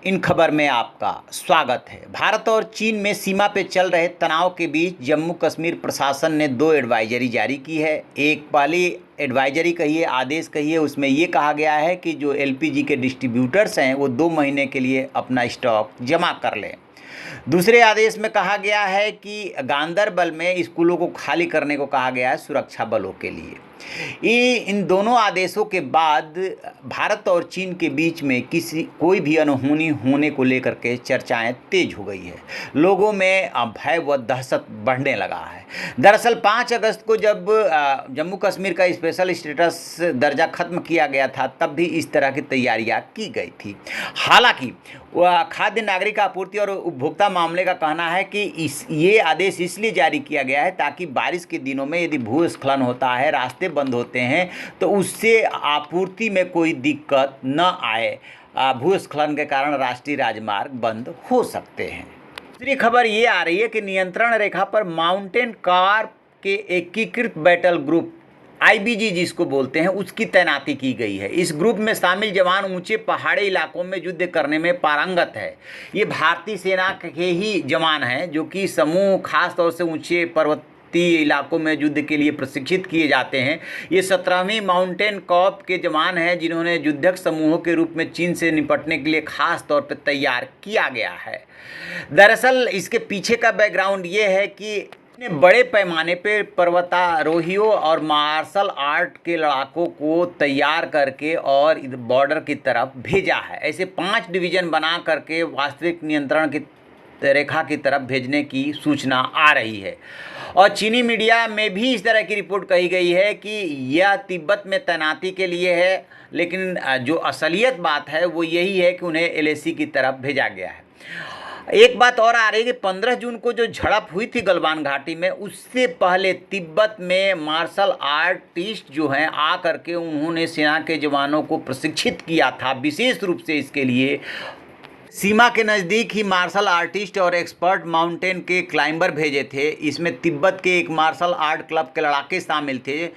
इन खबर में आपका स्वागत है। भारत और चीन में सीमा पे चल रहे तनाव के बीच जम्मू कश्मीर प्रशासन ने 2 एडवाइजरी जारी की है। एक पहली एडवाइजरी कहिए, आदेश कहिए, उसमें ये कहा गया है कि जो एलपीजी के डिस्ट्रीब्यूटर्स हैं वो 2 महीने के लिए अपना स्टॉक जमा कर लें। दूसरे आदेश में कहा गया है कि गांदरबल में स्कूलों को खाली करने को कहा गया है सुरक्षा बलों के लिए। इन दोनों आदेशों के बाद भारत और चीन के बीच में कोई भी अनहोनी होने को लेकर के चर्चाएं तेज हो गई है। लोगों में भय व दहशत बढ़ने लगा है। दरअसल 5 अगस्त को जब जम्मू कश्मीर का स्पेशल स्टेटस दर्जा खत्म किया गया था, तब भी इस तरह की तैयारियां की गई थी। हालांकि खाद्य नागरिक आपूर्ति और उपभोक्ता मामले का कहना है कि ये आदेश इसलिए जारी किया गया है ताकि बारिश के दिनों में यदि भूस्खलन होता है, रास्ते बंद होते हैं, तो उससे आपूर्ति में कोई दिक्कत न आए। भूस्खलन के कारण राष्ट्रीय राजमार्ग बंद हो सकते हैं। दूसरी खबर ये आ रही है कि नियंत्रण रेखा पर माउंटेन कॉर्प के एकीकृत बैटल ग्रुप आईबीजी जिसको बोलते हैं, उसकी तैनाती की गई है। इस ग्रुप में शामिल जवान ऊंचे पहाड़ी इलाकों में युद्ध करने में पारंगत है। ये भारतीय सेना के ही जवान हैं जो कि समूह खास तौर से ऊंचे पर्वतीय इलाकों में युद्ध के लिए प्रशिक्षित किए जाते हैं। ये 17वीं माउंटेन कॉर्प के जवान हैं जिन्होंने युद्धक समूहों के रूप में चीन से निपटने के लिए खास तौर पर तैयार किया गया है। दरअसल इसके पीछे का बैकग्राउंड ये है कि ने बड़े पैमाने पर पर्वतारोहियों और मार्शल आर्ट के लड़ाकों को तैयार करके और बॉर्डर की तरफ भेजा है। ऐसे 5 डिवीज़न बना करके वास्तविक नियंत्रण की रेखा की तरफ भेजने की सूचना आ रही है। और चीनी मीडिया में भी इस तरह की रिपोर्ट कही गई है कि यह तिब्बत में तैनाती के लिए है, लेकिन जो असलियत बात है वो यही है कि उन्हें एलएसी की तरफ भेजा गया है। एक बात और आ रही है कि 15 जून को जो झड़प हुई थी गलवान घाटी में, उससे पहले तिब्बत में मार्शल आर्टिस्ट जो हैं आ करके उन्होंने सेना के जवानों को प्रशिक्षित किया था। विशेष रूप से इसके लिए सीमा के नज़दीक ही मार्शल आर्टिस्ट और एक्सपर्ट माउंटेन के क्लाइंबर भेजे थे। इसमें तिब्बत के एक मार्शल आर्ट क्लब के लड़ाके शामिल थे।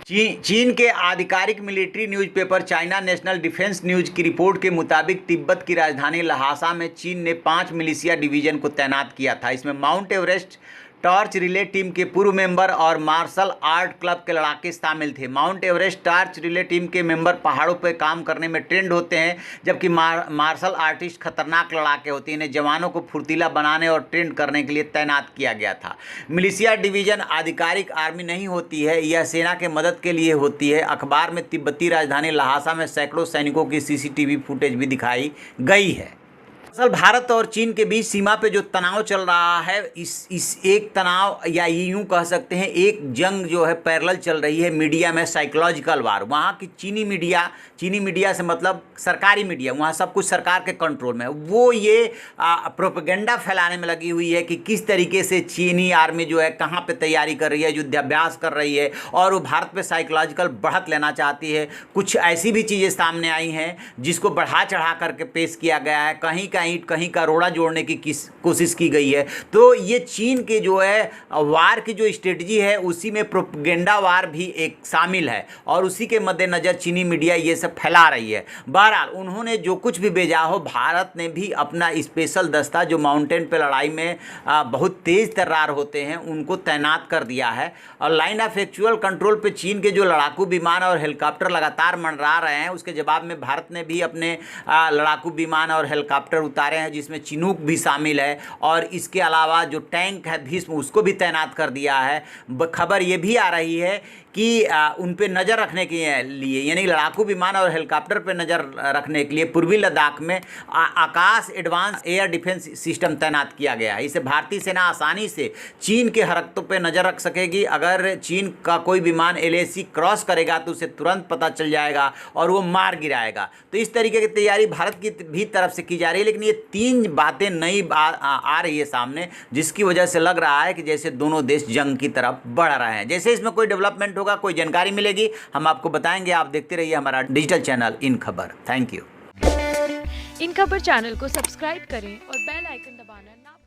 चीन के आधिकारिक military newspaper China national defence news की रिपोर्ट के मुताबिक तिब्बत की राजधानी लहासा में चीन ने 5 मिलिशिया डिवीज़न को तैनात किया था। इसमें mount Everest torch relay team के पूर्व मेंबर और मार्शल आर्ट क्लब के लड़ाके शामिल थे। Mount Everest torch relay team के मेंबर पहाड़ों पर काम करने में ट्रेंड होते हैं, जबकि मार्शल आर्टिस्ट खतरनाक लड़ाके होते हैं। इन्हें जवानों को फुर्तीला बनाने और ट्रेंड करने के लिए तैनात किया गया था। मिलिशिया डिवीज़न आधिकारिक आर्मी नहीं होती है, यह सेना के मदद के लिए होती है। अखबार में तिब्बती राजधानी लहासा में सैकड़ों सैनिकों की सीसीटीवी फुटेज भी दिखाई गई है। असल भारत और चीन के बीच सीमा पे जो तनाव चल रहा है, इस एक तनाव या यूँ कह सकते हैं एक जंग जो है पैरेलल चल रही है मीडिया में, साइकोलॉजिकल वार। वहाँ की चीनी मीडिया से मतलब सरकारी मीडिया, वहाँ सब कुछ सरकार के कंट्रोल में है। वो ये प्रोपेगेंडा फैलाने में लगी हुई है कि किस तरीके से चीनी आर्मी जो है कहाँ पे तैयारी कर रही है, युद्धाभ्यास कर रही है और वो भारत पे साइकोलॉजिकल बढ़त लेना चाहती है। कुछ ऐसी भी चीज़ें सामने आई हैं जिसको बढ़ा चढ़ा करके पेश किया गया है। कहीं का रोड़ा जोड़ने की कोशिश की गई है। तो ये चीन के जो है वार की जो स्ट्रेटजी है, उसी में प्रोपेगेंडा वार भी एक शामिल है और उसी के मद्देनज़र चीनी मीडिया ये सब फैला रही है। बहरहाल उन्होंने जो कुछ भी भेजा हो, भारत ने भी अपना स्पेशल दस्ता जो माउंटेन पे लड़ाई में बहुत तेज़ तर्रार होते हैं उनको तैनात कर दिया है। और लाइन ऑफ एक्चुअल कंट्रोल पे चीन के जो लड़ाकू विमान और हेलीकॉप्टर लगातार मंडरा रहे हैं, उसके जवाब में भारत ने भी अपने लड़ाकू विमान और हेलीकॉप्टर उतारे हैं, जिसमें चिनूक भी शामिल है। और इसके अलावा जो टैंक है भीष्म, उसको भी तैनात कर दिया है। खबर ये भी आ रही है कि उन पे नज़र रखने के लिए, यानी लड़ाकू विमान और हेलीकॉप्टर पे नज़र रखने के लिए पूर्वी लद्दाख में आकाश एडवांस एयर डिफेंस सिस्टम तैनात किया गया है। इससे भारतीय सेना आसानी से चीन के हरकतों पे नज़र रख सकेगी। अगर चीन का कोई विमान एलएसी क्रॉस करेगा तो उसे तुरंत पता चल जाएगा और वो मार गिराएगा। तो इस तरीके की तैयारी भारत की भी तरफ से की जा रही है। लेकिन ये 3 बातें नई आ रही है सामने, जिसकी वजह से लग रहा है कि जैसे दोनों देश जंग की तरफ बढ़ रहे हैं। जैसे इसमें कोई डेवलपमेंट होगा, कोई जानकारी मिलेगी, हम आपको बताएंगे। आप देखते रहिए हमारा डिजिटल चैनल इन खबर। Thank you. इन खबर चैनल को सब्सक्राइब करें और बेल आइकन दबाना ना